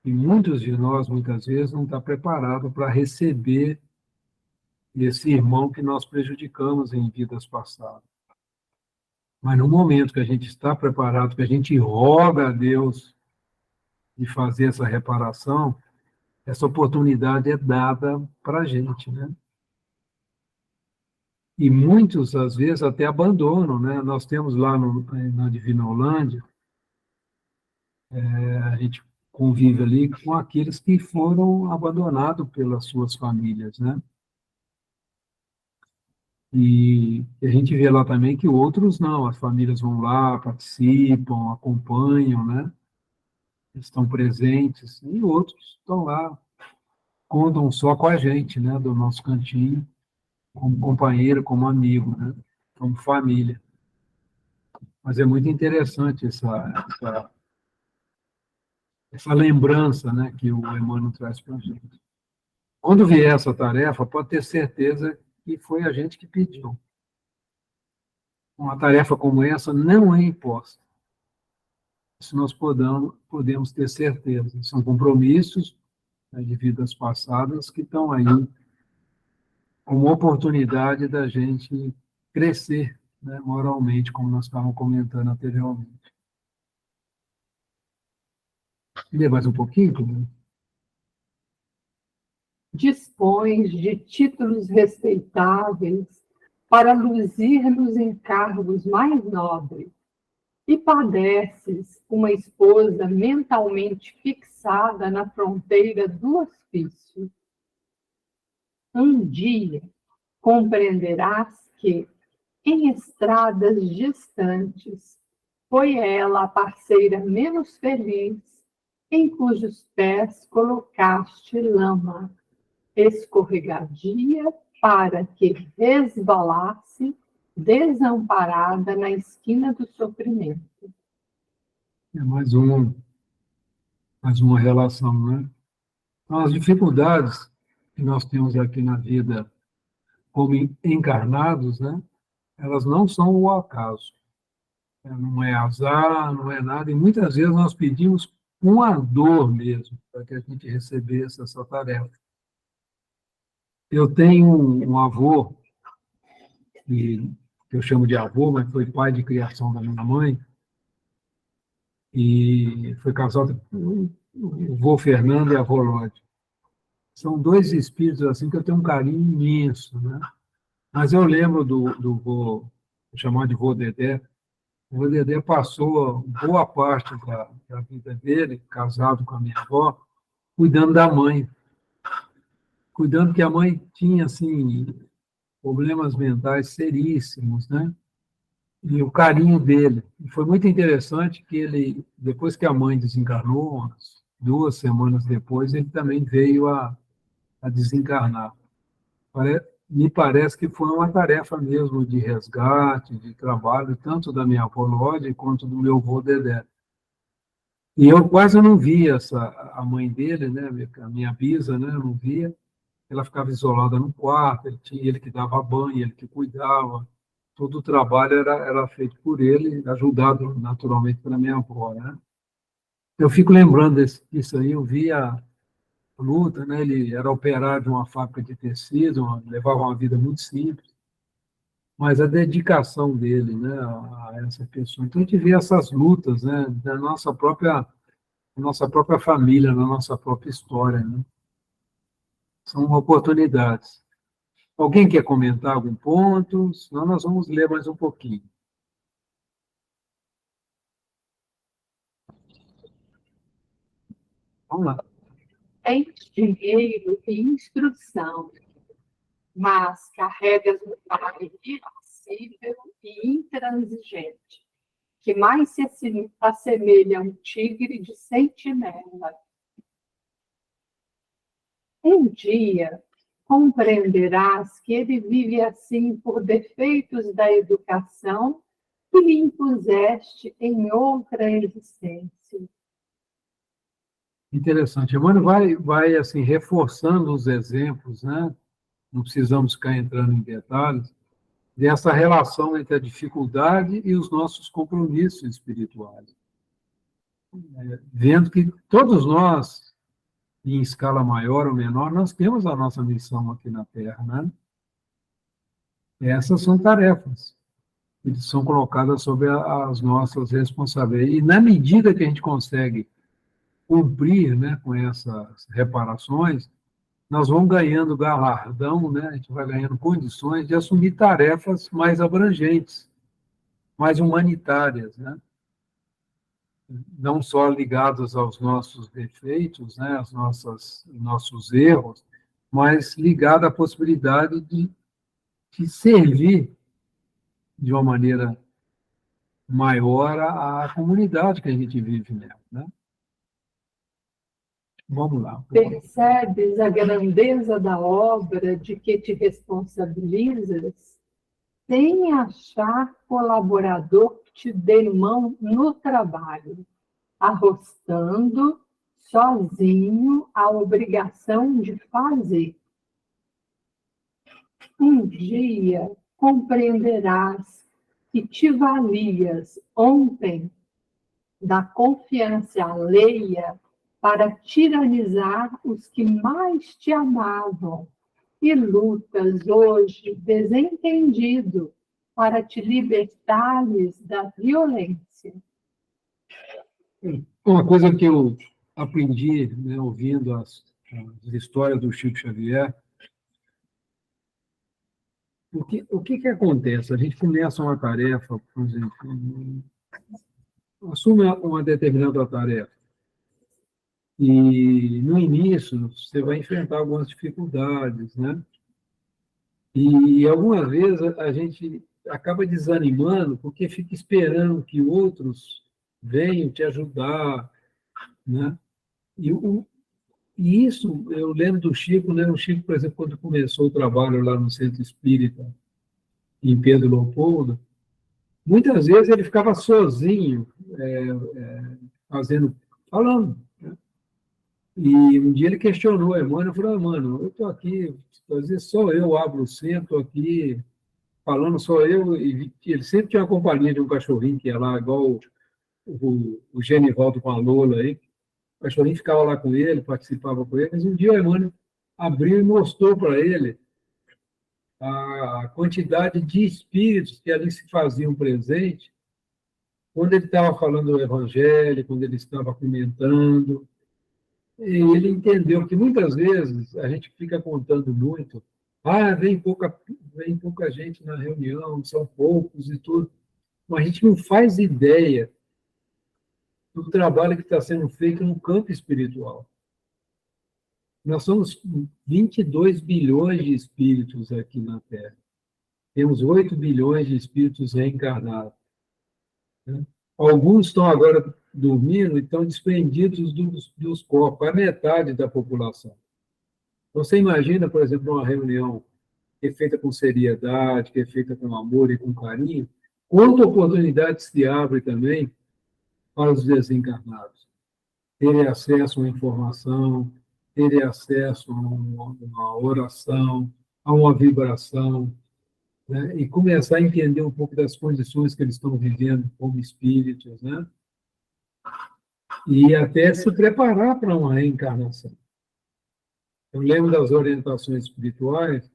e muitos de nós, muitas vezes, não está preparado para receber esse irmão que nós prejudicamos em vidas passadas. Mas no momento que a gente está preparado, que a gente roga a Deus de fazer essa reparação, essa oportunidade é dada para a gente, né? E muitos, às vezes, até abandonam, né? Nós temos lá na Divina Holândia, a gente convive ali com aqueles que foram abandonados pelas suas famílias, né? E a gente vê lá também que outros não, as famílias vão lá, participam, acompanham, né? Estão presentes, e outros estão lá, contam só com a gente, né? Do nosso cantinho, como companheiro, como amigo, né? Como família. Mas é muito interessante essa lembrança, né, que o Emmanuel traz para a gente. Quando vier essa tarefa, pode ter certeza que foi a gente que pediu. Uma tarefa como essa não é imposta. Isso nós podemos ter certeza. São compromissos, né, de vidas passadas que estão aí como oportunidade da gente crescer, né, moralmente, como nós estávamos comentando anteriormente. Lê mais um pouquinho, Cláudio? Dispões de títulos respeitáveis para luzir nos encargos mais nobres e padeces uma esposa mentalmente fixada na fronteira do hospício. Um dia compreenderás que, em estradas distantes, foi ela a parceira menos feliz em cujos pés colocaste lama escorregadia para que resvalasse desamparada na esquina do sofrimento. É mais uma relação, né? Então, as dificuldades que nós temos aqui na vida como encarnados, né? Elas não são o acaso. Não é azar, não é nada, e muitas vezes nós pedimos com a dor mesmo, para que a gente recebesse essa tarefa. Eu tenho um avô, que eu chamo de avô, mas foi pai de criação da minha mãe, e foi casado com o avô Fernando e a avó Lódia. São dois espíritos assim que eu tenho um carinho imenso, né? Mas eu lembro vou chamar de vô Dedé. O vô Dedé passou boa parte da vida dele, casado com a minha avó, cuidando da mãe. Cuidando que a mãe tinha, assim, problemas mentais seríssimos, né? E o carinho dele. E foi muito interessante que ele, depois que a mãe desencarnou, umas 2 semanas depois, ele também veio a desencarnar. Me parece que foi uma tarefa mesmo de resgate, de trabalho, tanto da minha avó Lorde quanto do meu avô Dedé. E eu quase não via a mãe dele, né, a minha bisa, né, eu não via. Ela ficava isolada no quarto, ele que dava banho, ele que cuidava. Todo o trabalho era feito por ele, ajudado naturalmente pela minha avó, né? Eu fico lembrando disso aí, eu via luta, né? Ele era operário de uma fábrica de tecido, levava uma vida muito simples, mas a dedicação dele, né, a essa pessoa. Então a gente vê essas lutas, né, da nossa própria família, na nossa própria história, né? São oportunidades. Alguém quer comentar algum ponto? Senão nós vamos ler mais um pouquinho. Vamos lá. Tem dinheiro e instrução, mas carregas um pai irascível e intransigente, que mais se assemelha a um tigre de sentinela. Um dia compreenderás que ele vive assim por defeitos da educação que lhe impuseste em outra existência. Interessante. Emmanuel vai assim, reforçando os exemplos, né? Não precisamos ficar entrando em detalhes, dessa relação entre a dificuldade e os nossos compromissos espirituais. Vendo que todos nós, em escala maior ou menor, nós temos a nossa missão aqui na Terra, né? Essas são tarefas que são colocadas sobre as nossas responsabilidades. E na medida que a gente consegue cumprir, né, com essas reparações, nós vamos ganhando galardão, né, a gente vai ganhando condições de assumir tarefas mais abrangentes, mais humanitárias, né? Não só ligadas aos nossos defeitos, né, aos nossos erros, mas ligada à possibilidade de servir de uma maneira maior à comunidade que a gente vive nela, né? Vamos lá. Percebes a grandeza da obra de que te responsabilizas? Sem achar colaborador que te dê mão no trabalho, arrostando sozinho a obrigação de fazer. Um dia compreenderás que te valias ontem da confiança alheia para tiranizar os que mais te amavam e lutas hoje desentendido para te libertares da violência. Uma coisa que eu aprendi, né, ouvindo as histórias do Chico Xavier, o que acontece? A gente começa uma tarefa, por exemplo, assume uma determinada tarefa, e no início você vai enfrentar algumas dificuldades, né? E algumas vezes a gente acaba desanimando porque fica esperando que outros venham te ajudar, né? E isso, eu lembro do Chico, né? O Chico, por exemplo, quando começou o trabalho lá no Centro Espírita, em Pedro Leopoldo, muitas vezes ele ficava sozinho, falando, né? E um dia ele questionou a Emmanuel, falou, mano, eu estou aqui, às vezes só eu abro o centro, estou aqui falando só eu, e ele sempre tinha uma companhia de um cachorrinho que ia lá, igual o Genivaldo com a Lola aí, o cachorrinho ficava lá com ele, participava com ele, mas um dia o Emmanuel abriu e mostrou para ele a quantidade de espíritos que ali se faziam presente quando ele estava falando do Evangelho, quando ele estava comentando. E ele entendeu que muitas vezes a gente fica contando muito vem pouca gente na reunião, são poucos e tudo. Mas a gente não faz ideia do trabalho que está sendo feito no campo espiritual. Nós somos 22 bilhões de espíritos aqui na Terra. Temos 8 bilhões de espíritos reencarnados. Né? Alguns estão agora dormindo e estão desprendidos dos corpos, a metade da população. Você imagina, por exemplo, uma reunião que é feita com seriedade, que é feita com amor e com carinho, quanta oportunidade se abre também para os desencarnados terem acesso a uma informação, terem acesso a uma oração, a uma vibração, né? E começar a entender um pouco das condições que eles estão vivendo como espíritos, né? E até se preparar para uma reencarnação. Eu lembro das orientações espirituais,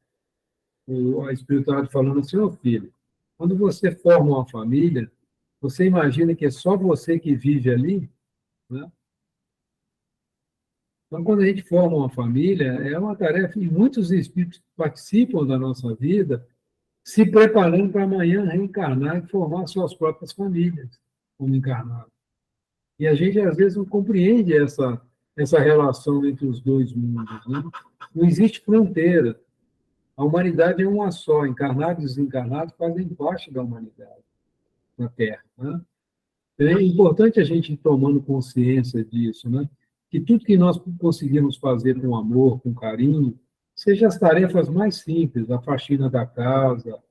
a espiritualidade falando assim, ô filho, quando você forma uma família, você imagina que é só você que vive ali, né? Então, quando a gente forma uma família, é uma tarefa, e muitos espíritos participam da nossa vida, se preparando para amanhã reencarnar e formar suas próprias famílias como encarnados. E a gente, às vezes, não compreende essa relação entre os dois mundos, né? Não existe fronteira. A humanidade é uma só, encarnados e desencarnados fazem parte da humanidade na Terra, né? É importante a gente ir tomando consciência disso, né? Que tudo que nós conseguimos fazer com amor, com carinho, seja as tarefas mais simples, a faxina da casa,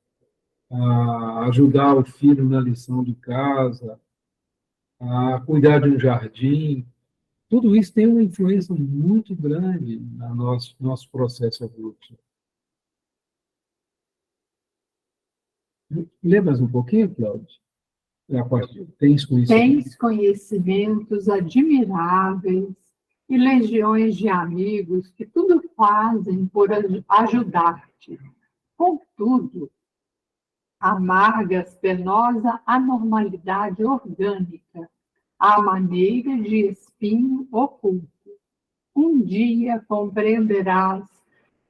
a ajudar o filho na lição de casa, a cuidar de um jardim, tudo isso tem uma influência muito grande no nosso processo evolutivo. Lê mais um pouquinho, Cláudio? Tens conhecimentos admiráveis e legiões de amigos que tudo fazem por ajudar-te. Contudo, amargas penosa anormalidade orgânica, à maneira de espinho oculto. Um dia compreenderás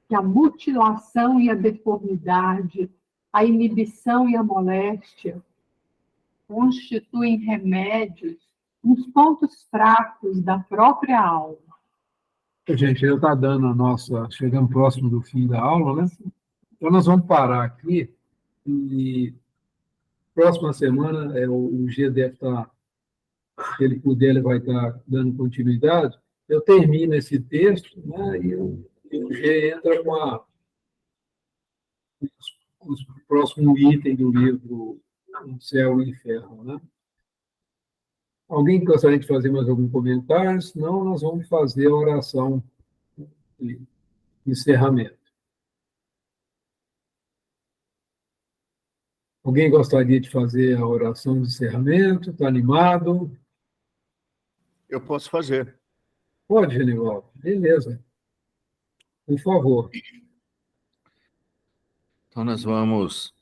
que a mutilação e a deformidade, a inibição e a moléstia constituem remédios nos pontos fracos da própria alma. Gente, já está dando chegando próximo do fim da aula, né? Então, nós vamos parar aqui e próxima semana o G deve estar, se ele puder, ele vai estar dando continuidade. Eu termino esse texto, né? E o G entra com o próximo item do livro O Céu e o Inferno, né? Alguém gostaria de fazer mais algum comentário? Senão, nós vamos fazer a oração de encerramento. Alguém gostaria de fazer a oração de encerramento? Está animado? Eu posso fazer. Pode, Genivaldo. Beleza. Por favor. Então, nós vamos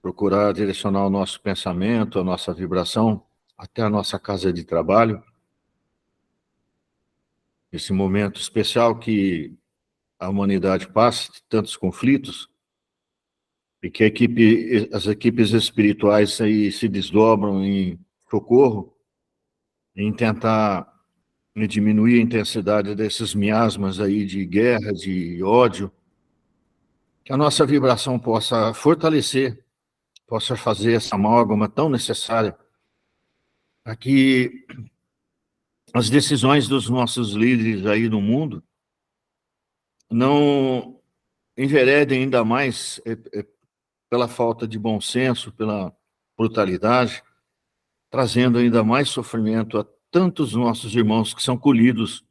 procurar direcionar o nosso pensamento, a nossa vibração, até a nossa casa de trabalho. Esse momento especial que a humanidade passa, de tantos conflitos, e que as equipes espirituais aí se desdobram em socorro, em tentar diminuir a intensidade desses miasmas aí de guerra, de ódio, que a nossa vibração possa fortalecer, possa fazer essa amálgama tão necessária para que as decisões dos nossos líderes aí no mundo não enveredem ainda mais pela falta de bom senso, pela brutalidade, trazendo ainda mais sofrimento a tantos nossos irmãos que são colhidos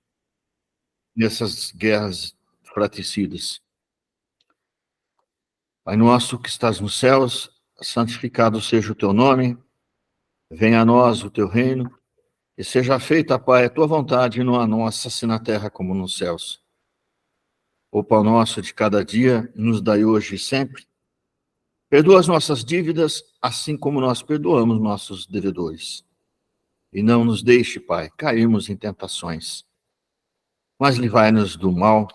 nessas guerras fratricidas. Pai nosso que estás nos céus, santificado seja o teu nome, venha a nós o teu reino, e seja feita, Pai, a tua vontade, não a nossa, assim na terra como nos céus. O pão nosso de cada dia, nos dai hoje e sempre. Perdoa as nossas dívidas, assim como nós perdoamos nossos devedores. E não nos deixe, Pai, cairmos em tentações, mas livrai-nos do mal.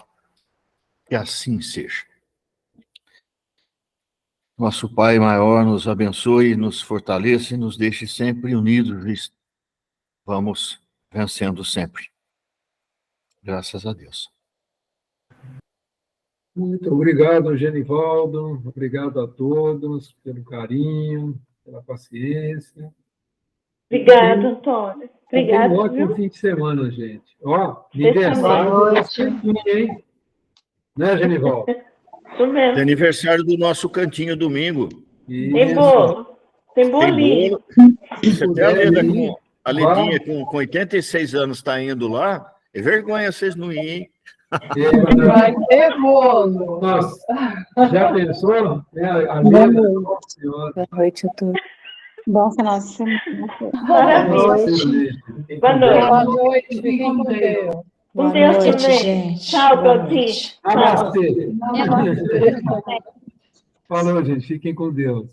Que assim seja. Nosso Pai maior nos abençoe, nos fortaleça e nos deixe sempre unidos e vamos vencendo sempre. Graças a Deus. Muito obrigado, Genivaldo. Obrigado a todos pelo carinho, pela paciência. Obrigado, Antônio. Obrigado, Um ótimo viu? fim de semana, gente. Ó, Vocês aniversário também. do nosso cantinho, hein? Né, Genivaldo? Isso É mesmo. aniversário do nosso cantinho domingo. Tem bolo. Tem bolinho. Você até a puder Leda ir, a Ledinha com 86 anos está indo lá. É vergonha vocês não irem. Vai ter bolo. Nossa, já pensou? A Leda, nossa senhora. Boa noite a todos. Bom final de semana. Maravilha. Boa noite. Boa noite, fiquem com Deus. Com Deus noite, também. gente. Tchau, Boa Claudinho. noite. Tchau. Namastê. Falou, gente. Fiquem com Deus.